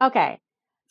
Okay,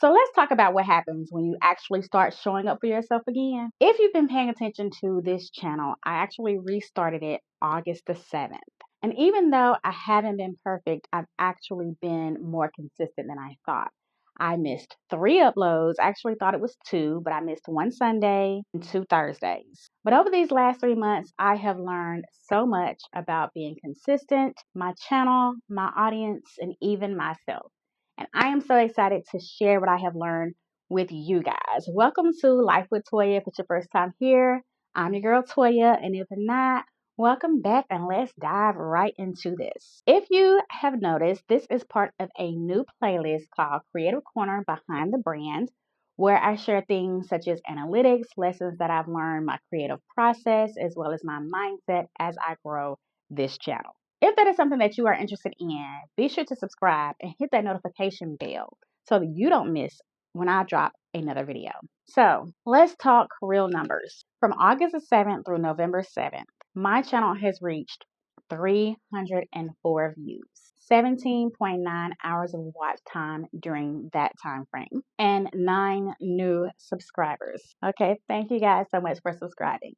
so let's talk about what happens when you actually start showing up for yourself again. If you've been paying attention to this channel, I actually restarted it August the 7th. And even though I haven't been perfect, I've actually been more consistent than I thought. I missed 3 uploads. I actually thought it was 2, but I missed one Sunday and 2 Thursdays. But over these last 3 months, I have learned so much about being consistent, my channel, my audience, and even myself. And I am so excited to share what I have learned with you guys. Welcome to Life with Toya. If it's your first time here, I'm your girl Toya, and if not, welcome back and let's dive right into this. If you have noticed, this is part of a new playlist called Creative Corner Behind the Brand, where I share things such as analytics, lessons that I've learned, my creative process, as well as my mindset as I grow this channel. If that is something that you are interested in, be sure to subscribe and hit that notification bell so that you don't miss when I drop another video. So let's talk real numbers. From August the 7th through November 7th, my channel has reached 304 views, 17.9 hours of watch time during that time frame, and 9 new subscribers. Okay, thank you guys so much for subscribing.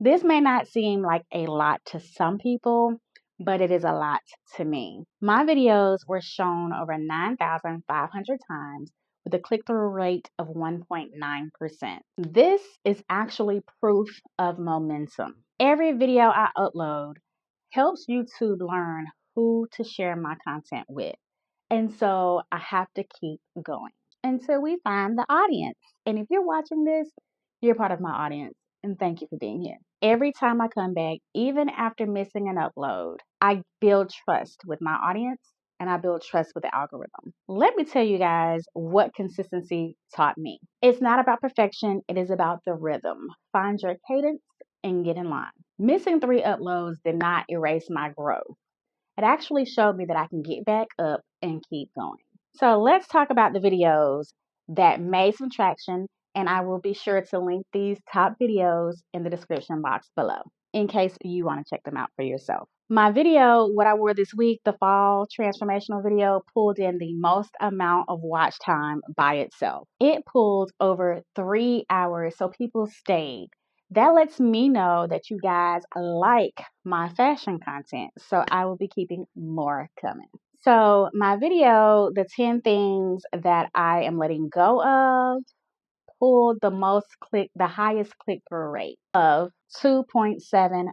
This may not seem like a lot to some people, but it is a lot to me. My videos were shown over 9,500 times with a click-through rate of 1.9%. This is actually proof of momentum. Every video I upload helps YouTube learn who to share my content with. And so I have to keep going until we find the audience. And if you're watching this, you're part of my audience. And thank you for being here. Every time I come back, even after missing an upload, I build trust with my audience and I build trust with the algorithm. Let me tell you guys what consistency taught me. It's not about perfection, it is about the rhythm. Find your cadence and get in line. Missing 3 uploads did not erase my growth. It actually showed me that I can get back up and keep going. So let's talk about the videos that made some traction, and I will be sure to link these top videos in the description box below in case you want to check them out for yourself. My video, what I wore this week, the fall transformational video, pulled in the most amount of watch time by itself. It pulled over 3 hours, so people stayed. That lets me know that you guys like my fashion content, so I will be keeping more coming. So my video, the 10 things that I am letting go of, pulled the highest click-through rate of 2.7%.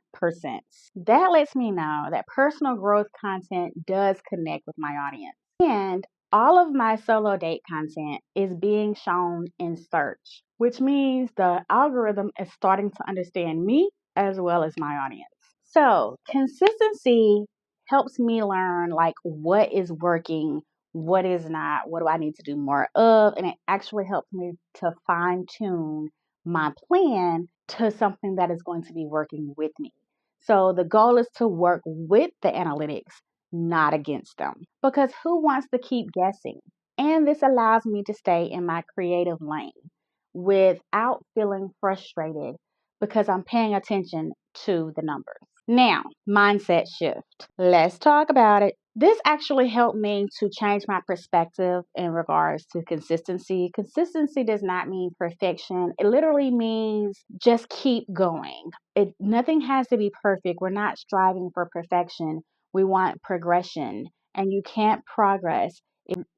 That lets me know that personal growth content does connect with my audience. And all of my solo date content is being shown in search, which means the algorithm is starting to understand me as well as my audience. So consistency helps me learn like what is working, what is not, what do I need to do more of, and it actually helps me to fine tune my plan to something that is going to be working with me. So the goal is to work with the analytics, not against them, because who wants to keep guessing? And this allows me to stay in my creative lane without feeling frustrated because I'm paying attention to the numbers. Now, mindset shift. Let's talk about it. This actually helped me to change my perspective in regards to consistency. Consistency does not mean perfection. It literally means just keep going. Nothing has to be perfect. We're not striving for perfection. We want progression. And you can't progress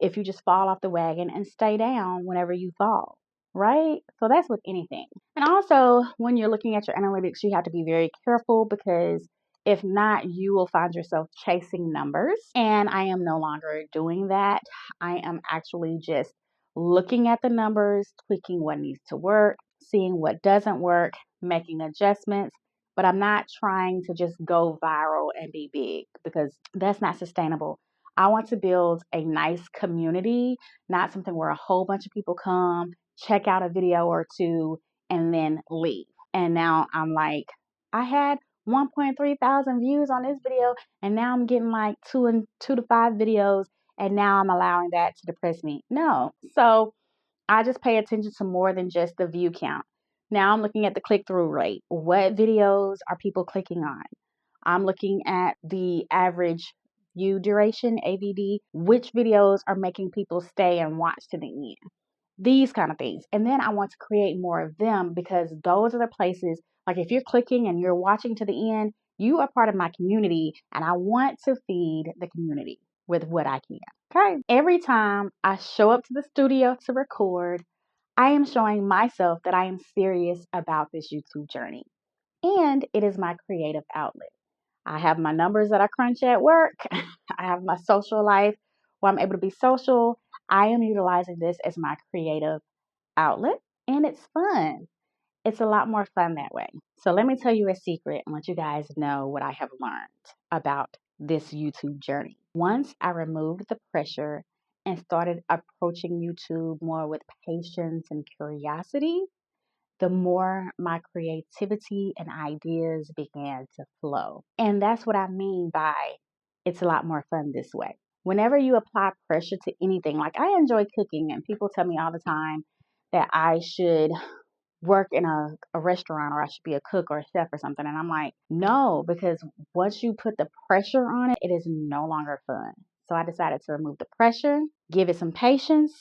if you just fall off the wagon and stay down whenever you fall, right? So that's with anything. And also, when you're looking at your analytics, you have to be very careful because if not, you will find yourself chasing numbers. And I am no longer doing that. I am actually just looking at the numbers, tweaking what needs to work, seeing what doesn't work, making adjustments. But I'm not trying to just go viral and be big because that's not sustainable. I want to build a nice community, not something where a whole bunch of people come, check out a video or two, and then leave. And now I'm like, I had 1.3 thousand views on this video, and now I'm getting like 2 to 5 videos, and now I'm allowing that to depress me. No. So I just pay attention to more than just the view count. Now I'm looking at the click-through rate. What videos are people clicking on? I'm looking at the average view duration, AVD, which videos are making people stay and watch to the end. These kind of things. And then I want to create more of them because those are the places, like if you're clicking and you're watching to the end, you are part of my community and I want to feed the community with what I can. Okay. Every time I show up to the studio to record, I am showing myself that I am serious about this YouTube journey and it is my creative outlet. I have my numbers that I crunch at work. I have my social life where I'm able to be social. I am utilizing this as my creative outlet and it's fun. It's a lot more fun that way. So let me tell you a secret and let you guys know what I have learned about this YouTube journey. Once I removed the pressure and started approaching YouTube more with patience and curiosity, the more my creativity and ideas began to flow. And that's what I mean by it's a lot more fun this way. Whenever you apply pressure to anything, like I enjoy cooking, and people tell me all the time that I should work in a restaurant or I should be a cook or a chef or something. And I'm like, no, because once you put the pressure on it, it is no longer fun. So I decided to remove the pressure, give it some patience,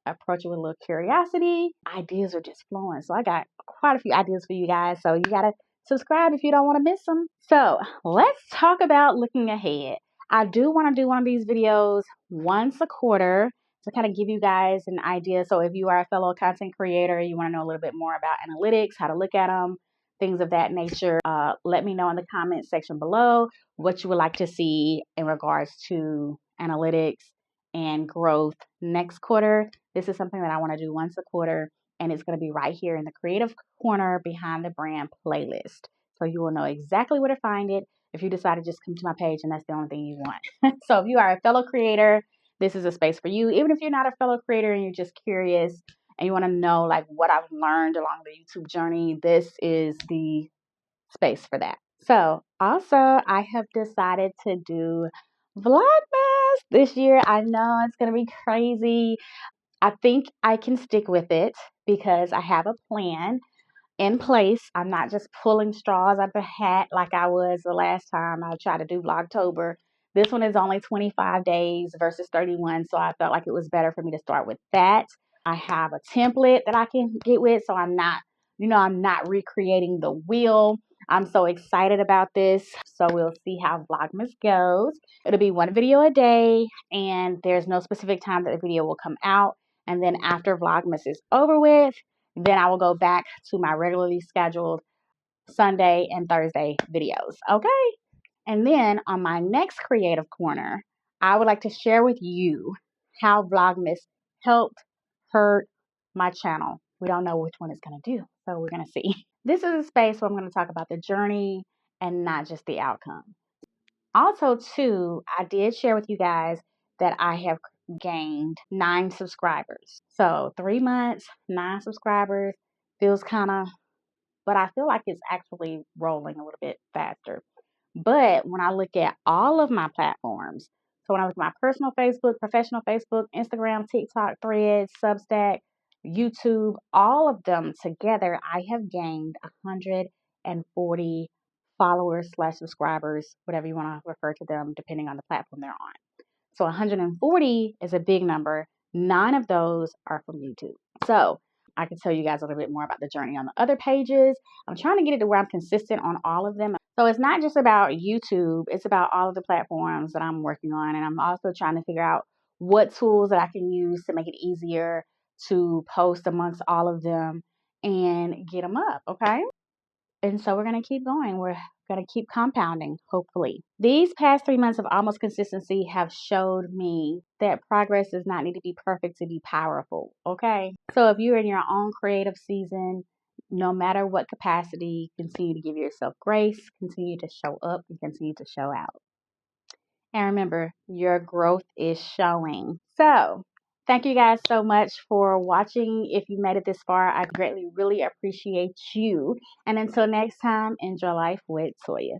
approach it with a little curiosity. Ideas are just flowing. So I got quite a few ideas for you guys. So you got to subscribe if you don't want to miss them. So let's talk about looking ahead. I do want to do one of these videos once a quarter to kind of give you guys an idea. So if you are a fellow content creator, you want to know a little bit more about analytics, how to look at them, things of that nature, let me know in the comments section below what you would like to see in regards to analytics and growth next quarter. This is something that I want to do once a quarter, and it's going to be right here in the creative corner behind the brand playlist. So you will know exactly where to find it if you decide to just come to my page and that's the only thing you want. So if you are a fellow creator, this is a space for you. Even if you're not a fellow creator and you're just curious and you want to know like what I've learned along the YouTube journey, this is the space for that. So also I have decided to do Vlogmas this year. I know it's going to be crazy. I think I can stick with it because I have a plan in place. I'm not just pulling straws out the hat like I was the last time I tried to do Vlogtober. This one is only 25 days versus 31, so I felt like it was better for me to start with that. I have a template that I can get with, so I'm not recreating the wheel. I'm so excited about this. So we'll see how Vlogmas goes. It'll be one video a day, and there's no specific time that the video will come out. And then after Vlogmas is over with, then I will go back to my regularly scheduled Sunday and Thursday videos. Okay. And then on my next creative corner, I would like to share with you how Vlogmas helped hurt my channel. We don't know which one it's going to do, so we're going to see. This is a space where I'm going to talk about the journey and not just the outcome. Also, too, I did share with you guys that I have gained 9 subscribers. So 3 months, 9 subscribers feels kind of, but I feel like it's actually rolling a little bit faster. But when I look at all of my platforms, so when I look at my personal Facebook, professional Facebook, Instagram, TikTok, Threads, Substack, YouTube, all of them together, I have gained 140 followers / subscribers, whatever you want to refer to them, depending on the platform they're on. So 140 is a big number. 9 of those are from YouTube. So I can tell you guys a little bit more about the journey on the other pages. I'm trying to get it to where I'm consistent on all of them. So it's not just about YouTube. It's about all of the platforms that I'm working on. And I'm also trying to figure out what tools that I can use to make it easier to post amongst all of them and get them up. Okay. And so we're going to keep going. We're going to keep compounding, hopefully. These past 3 months of almost consistency have showed me that progress does not need to be perfect to be powerful, okay? So if you're in your own creative season, no matter what capacity, continue to give yourself grace, continue to show up, and continue to show out. And remember, your growth is showing. So thank you guys so much for watching. If you made it this far, I greatly, really appreciate you. And until next time, enjoy life with Toya.